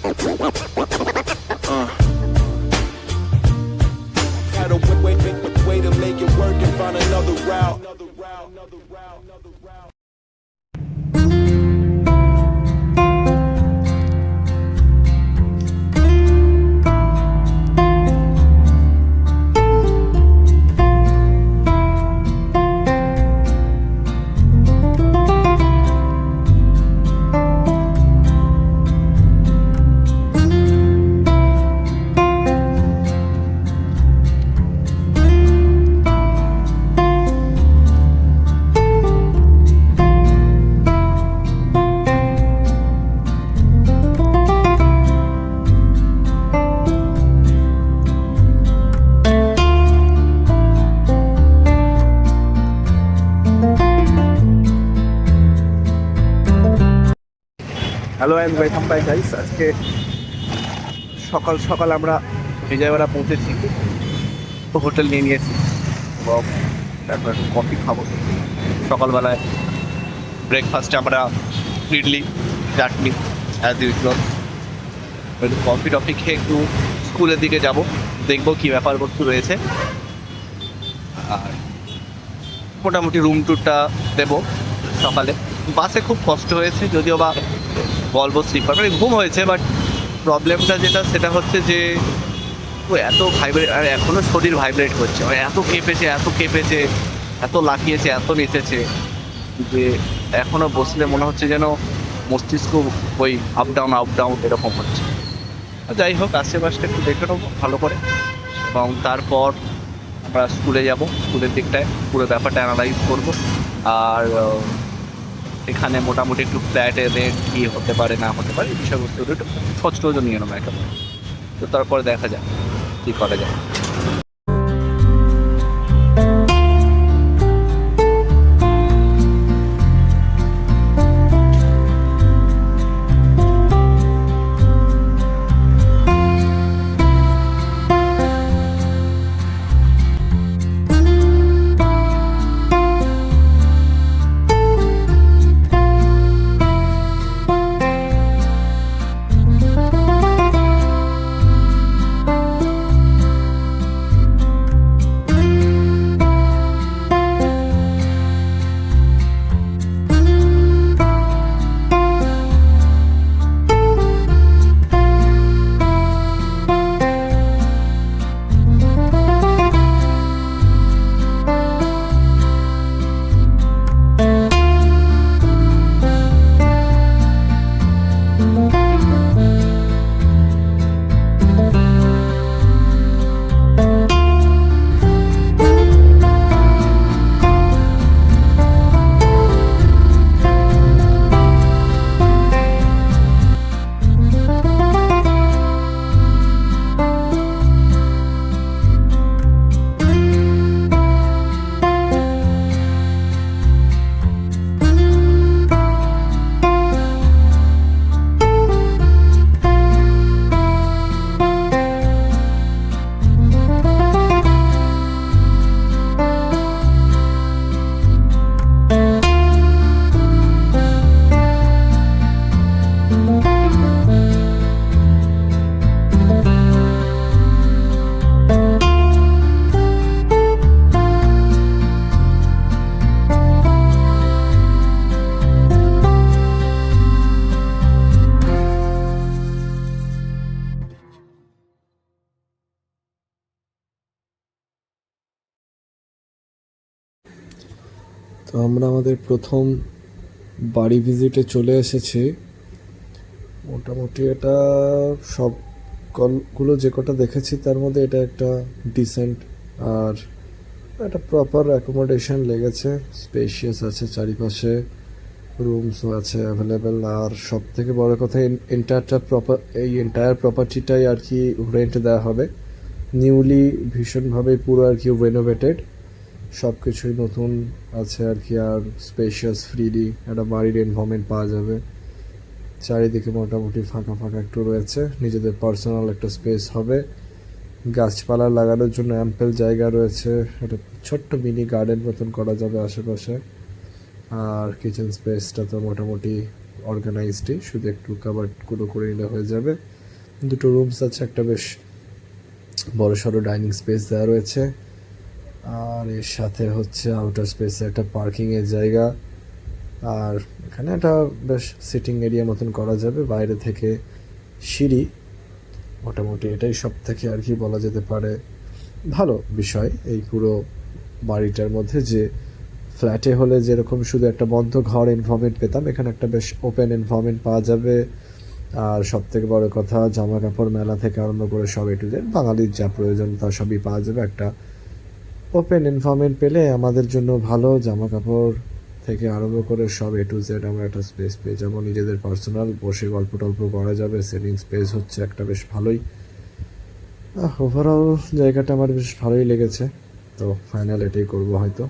Gotta way to make it work and find another route. Hello and welcome bye guys. আজকে সকাল সকাল আমরা বিজয়ওয়াড়া পৌঁছেছি, হোটেল নিয়ে নিয়েছি এবং তারপর কফি খাবো। সকালবেলায় ব্রেকফাস্টে আমরা ইডলি চাটনি অ্যাজ ইউজুয়াল, একটু কফি টফি খেয়ে একটু স্কুলের দিকে যাব, দেখবো কী ব্যাপার বস্তু রয়েছে। আর মোটামুটি রুম ট্যুরটা দেবো সকালে। বাসে খুব কষ্ট হয়েছে, যদিও বা বলবো স্লিপার, মানে ঘুম হয়েছে, বাট প্রবলেমটা যেটা সেটা হচ্ছে যে ও এত ভাইব্রেট, আর এখনও শরীর ভাইব্রেট করছে, মানে এত কেঁপেছে, এত লাফিয়েছে, এত নেচেছে যে এখনও বসলে মনে হচ্ছে যেন মস্তিষ্ক ওই আপ ডাউন এরকম হচ্ছে। যাই হোক, আশেপাশটা একটু দেখে নেবো ভালো করে এবং তারপর আমরা স্কুলে যাব। স্কুলের দিকটায় পুরো ব্যাপারটা অ্যানালাইজ করবো। আর এখানে মোটামুটি একটু ফ্ল্যাটের রেট কী হতে পারে না হতে পারে এই বিষয়বস্তুটা একটু খোঁজ নিয়ে নেবো একেবারে। তো তারপরে দেখা যাক কী করা যায়। তো আমরা আমাদের প্রথম বাড়ি ভিজিটে চলে এসেছি। মোটামুটি এটা সবগুলো যে কটা দেখেছি তার মধ্যে এটা একটা ডিসেন্ট আর একটা প্রপার অ্যাকোমোডেশন লেগেছে। স্পেশিয়াস আছে, চারিপাশে রুমসও আছে অ্যাভেলেবেল। আর সব থেকে বড় কথা এই এন্টায়ার প্রপার্টিটাই আর কি রেন্ট দেওয়া হবে। নিউলি ভীষণভাবে পুরো আর কি রেনোভেটেড, সব কিছুই নতুন আছে আর কি। আর স্পেশিয়াস ফ্রিলি একটা বাড়ির এনভায়রনমেন্ট পাওয়া যাবে। চারিদিকে মোটামুটি ফাঁকা ফাঁকা একটু রয়েছে, নিজেদের পার্সোনাল একটা স্পেস হবে। গাছপালা লাগানোর জন্য অ্যাম্পেল জায়গা রয়েছে, একটা ছোট্ট মিনি গার্ডেন মতন করা যাবে আশেপাশে। আর কিচেন স্পেসটা তো মোটামুটি অর্গানাইজডই, শুধু একটু কাভার্ডগুলো করে নিলে হয়ে যাবে। দুটো রুমস আছে, একটা বেশ বড় সড়ো ডাইনিং স্পেস দেওয়া রয়েছে, আর এর সাথে হচ্ছে আউটার স্পেসে একটা পার্কিংয়ের জায়গা, আর এখানে একটা বেশ সিটিং এরিয়া মতন করা যাবে। বাইরে থেকে সিঁড়ি, মোটামুটি এটাই সব থেকে আর কি বলা যেতে পারে ভালো বিষয় এই পুরো বাড়িটার মধ্যে, যে ফ্ল্যাটে হলে যেরকম শুধু একটা বন্ধ ঘর এনভায়রনমেন্ট পেতাম, এখানে একটা বেশ ওপেন এনভায়রনমেন্ট পাওয়া যাবে। আর সব থেকে বড় কথা, জামা কাপড় মেলা থেকে আরম্ভ করে সব এ টু জেড বাঙালির যা প্রয়োজন তা সবই পাওয়া যাবে। একটা ওপেন এনভায়রনমেন্ট পেলে আমাদের জন্য ভালো, জামা কাপড় থেকে আরম্ভ করে সব এ টু জেড আমরা একটা স্পেস পেয়ে যাবো, নিজেদের পার্সোনাল বসে গল্প টল্প করা যাবে। সেটিং স্পেস হচ্ছে একটা বেশ ভালোই, ওভারঅল জায়গাটা আমার বেশ ভালোই লেগেছে। তো ফাইনাল এটাই করবো হয়তো।